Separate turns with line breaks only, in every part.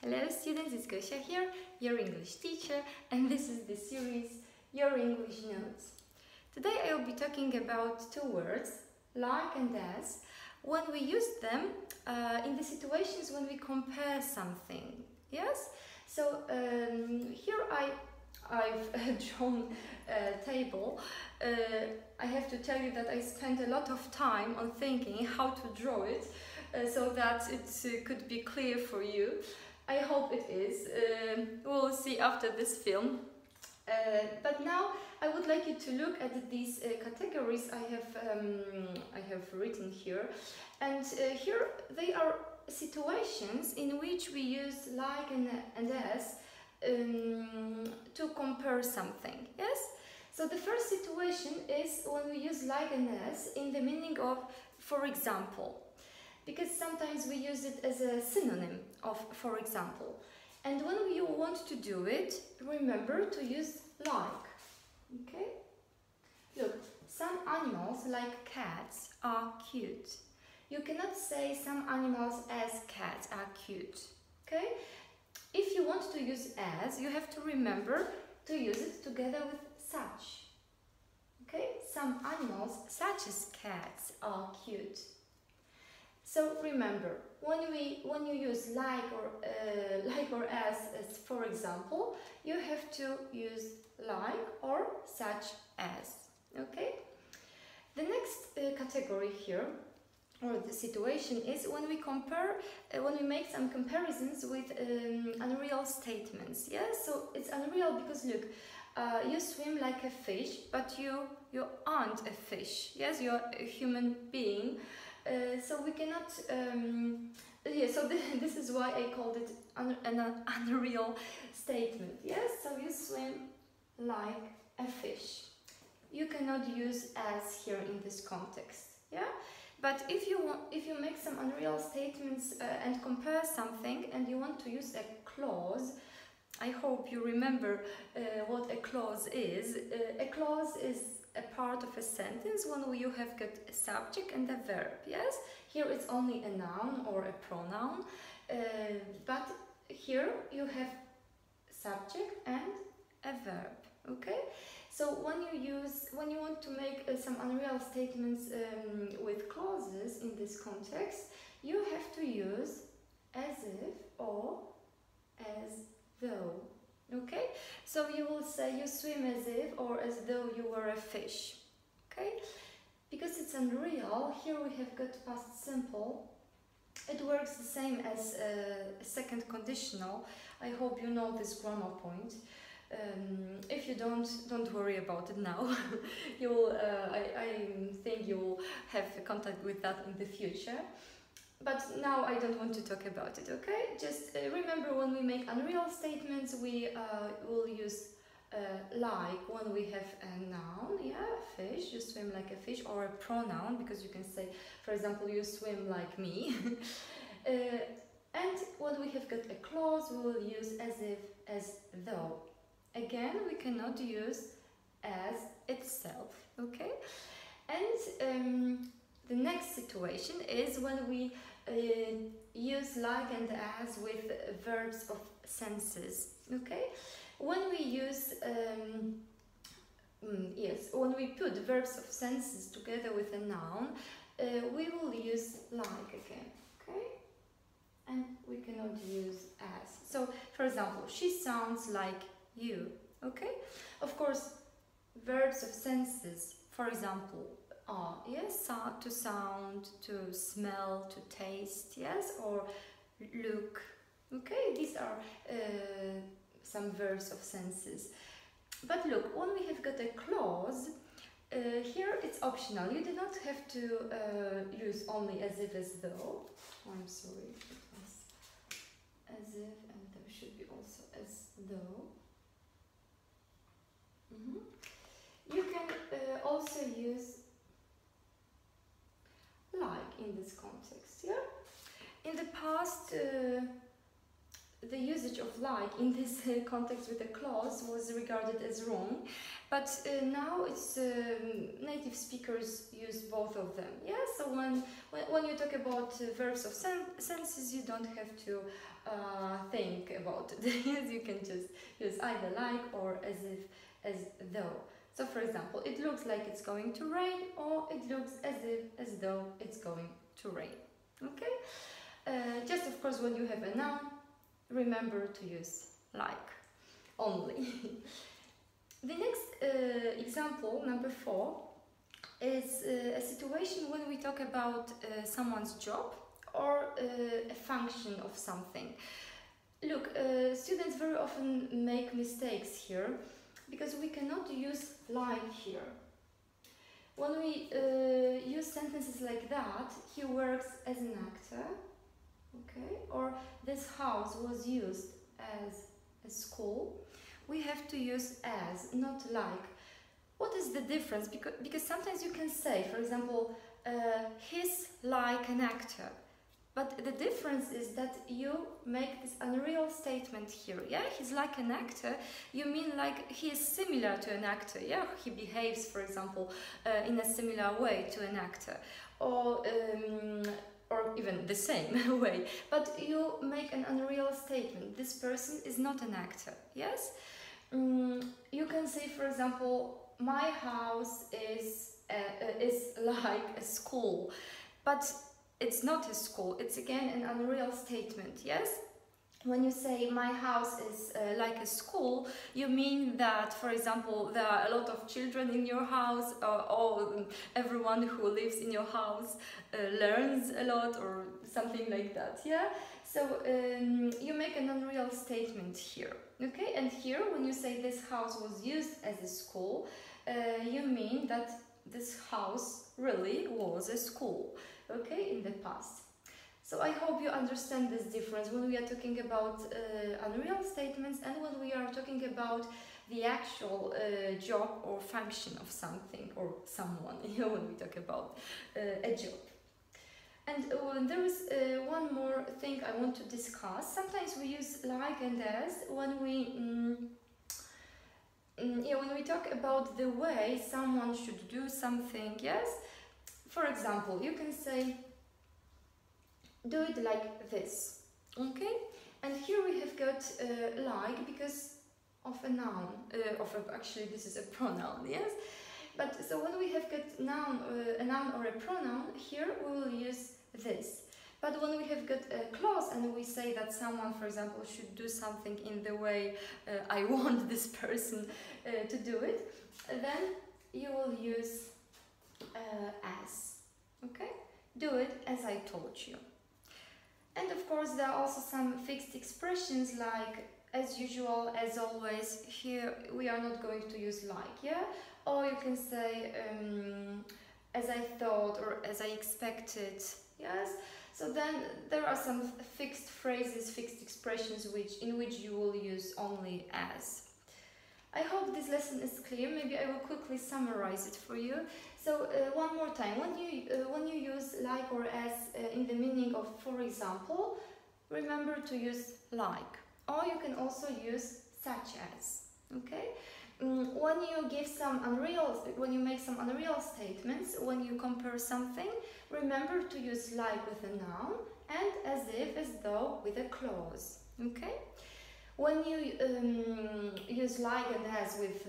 Hello students, it's Gosia here, your English teacher, and this is the series Your English Notes. Today I will be talking about two words, like and as, when we use them in the situations when we compare something. Yes? So here I've drawn a table. I have to tell you that I spent a lot of time on thinking how to draw it so that it could be clear for you. I hope it is. We'll see after this film. But now I would like you to look at these categories I have written here, and here they are situations in which we use like and as to compare something. Yes. So the first situation is when we use like and as in the meaning of for example, because sometimes we use it as a synonym of for example. And when you want to do it, remember to use like. Okay? Look, some animals like cats are cute. You cannot say some animals as cats are cute. Okay? If you want to use as, you have to remember to use it together with such. Okay? Some animals, such as cats, are cute. So remember, when you use like or as for example, you have to use like or such as. Okay. The next category here, or the situation, is when we compare, when we make some comparisons with unreal statements. Yes. So it's unreal because look, you swim like a fish, but you aren't a fish. Yes, you're a human being. So we cannot, so this is why I called it an unreal statement. Yes, so you swim like a fish. You cannot use as here in this context. Yeah, but if you make some unreal statements and compare something, and you want to use a clause, I hope you remember what a clause is. A clause is a part of a sentence when you have got a subject and a verb. Yes, here it's only a noun or a pronoun, but here you have subject and a verb. Okay, so when you want to make some unreal statements with clauses in this context, you have to use as if or as though. Okay, so you will say you swim as if or as though you were a fish. Okay, because it's unreal, here we have got past simple. It works the same as a second conditional. I hope you know this grammar point. If you don't worry about it now. You will, I think you will have contact with that in the future. But now I don't want to talk about it, okay? Just remember, when we make unreal statements, we will use like when we have a noun, yeah, fish, you swim like a fish, or a pronoun, because you can say, for example, you swim like me. And when we have got a clause, we will use as if, as though. Again, we cannot use as itself, okay? And the next situation is when we use like and as with verbs of senses. Okay, when we use when we put verbs of senses together with a noun, we will use like again. Okay, and we cannot use as. So, for example, she sounds like you. Okay, of course, verbs of senses, for example, are yes, to sound, to smell, to taste, yes, or look. Okay, these are some verbs of senses. But look, when we have got a clause, here it's optional. You do not have to use only as if, as though. Oh, I'm sorry, it was as if, and there should be also as though. You can also use like in this context. Yeah, in the past the usage of like in this context with a clause was regarded as wrong, but now it's native speakers use both of them. Yeah, so when you talk about verbs of senses, you don't have to think about it. You can just use either like or as if, as though. So for example, it looks like it's going to rain, or it looks as though it's going to rain. Okay. Just of course, when you have a noun, remember to use like only. The next example, number 4, is a situation when we talk about someone's job or a function of something. Look, students very often make mistakes here because we cannot use like here. When we use sentences like that, he works as an actor, okay, or this house was used as a school, we have to use as, not like. What is the difference? Because sometimes you can say, for example, he's like an actor. But the difference is that you make this unreal statement here. Yeah, he's like an actor. You mean like he is similar to an actor. Yeah, he behaves, for example, in a similar way to an actor, or even the same way. But you make an unreal statement. This person is not an actor. Yes. You can say, for example, my house is like a school, but it's not a school. It's again an unreal statement. Yes. When you say my house is like a school, you mean that, for example, there are a lot of children in your house, or everyone who lives in your house learns a lot, or something like that. Yeah. So you make an unreal statement here. Okay. And here, when you say this house was used as a school, you mean that this house really was a school. Okay, in the past. So I hope you understand this difference when we are talking about unreal statements and when we are talking about the actual job or function of something or someone, you know, when we talk about a job. And there is one more thing I want to discuss. Sometimes we use like and as when we when we talk about the way someone should do something. Yes. For example, you can say, do it like this, okay? And here we have got like because of a noun, actually this is a pronoun, yes? But so when we have got a noun or a pronoun, here we will use this. But when we have got a clause and we say that someone, for example, should do something in the way I want this person to do it, then you will use as, okay? Do it as I told you. And of course there are also some fixed expressions like as usual, as always. Here we are not going to use like, yeah? Or you can say as I thought or as I expected, yes? So then there are some fixed phrases, fixed expressions in which you will use only as. I hope this lesson is clear. Maybe I will quickly summarize it for you. So one more time, when you use like or as in the meaning of, for example, remember to use like, or you can also use such as. Okay. When you make some unreal statements, when you compare something, remember to use like with a noun and as if, as though with a clause. Okay. When you use like and as with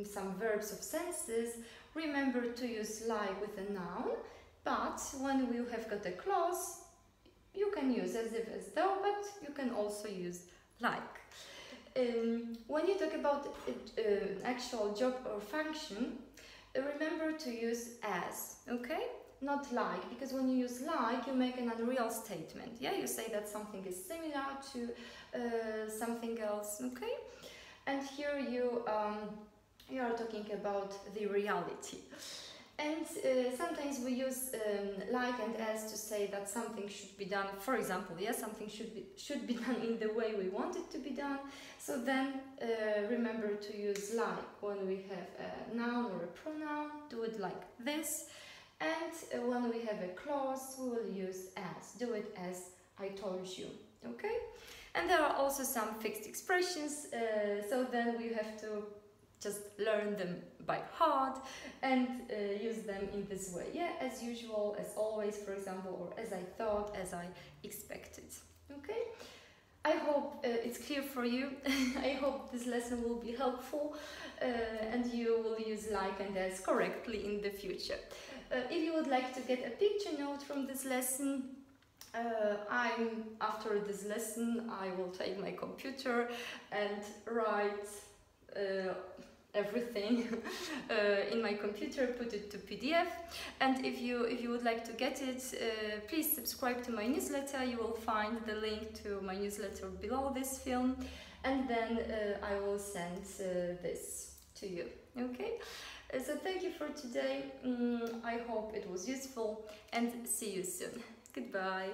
some verbs of senses, remember to use like with a noun, but when we have got a clause, you can use as if, as though, but you can also use like. When you talk about actual job or function, remember to use as, okay? Not like, because when you use like, you make an unreal statement. Yeah, you say that something is similar to something else, okay? And here you are talking about the reality. And sometimes we use like and as to say that something should be done. For example, yes, something should be done in the way we want it to be done. So then remember to use like when we have a noun or a pronoun. Do it like this. And when we have a clause, we will use as. Do it as I told you. Okay? And there are also some fixed expressions, so then we have to just learn them by heart and use them in this way. Yeah, as usual, as always, for example, or as I thought, as I expected. Okay? I hope it's clear for you. I hope this lesson will be helpful and you will use like and as correctly in the future. If you would like to get a picture note from this lesson, after this lesson I will take my computer and write everything in my computer, put it to PDF. And if you would like to get it, please subscribe to my newsletter. You will find the link to my newsletter below this film, and then I will send this to you. Okay, so thank you for today. I hope it was useful, and see you soon. Goodbye.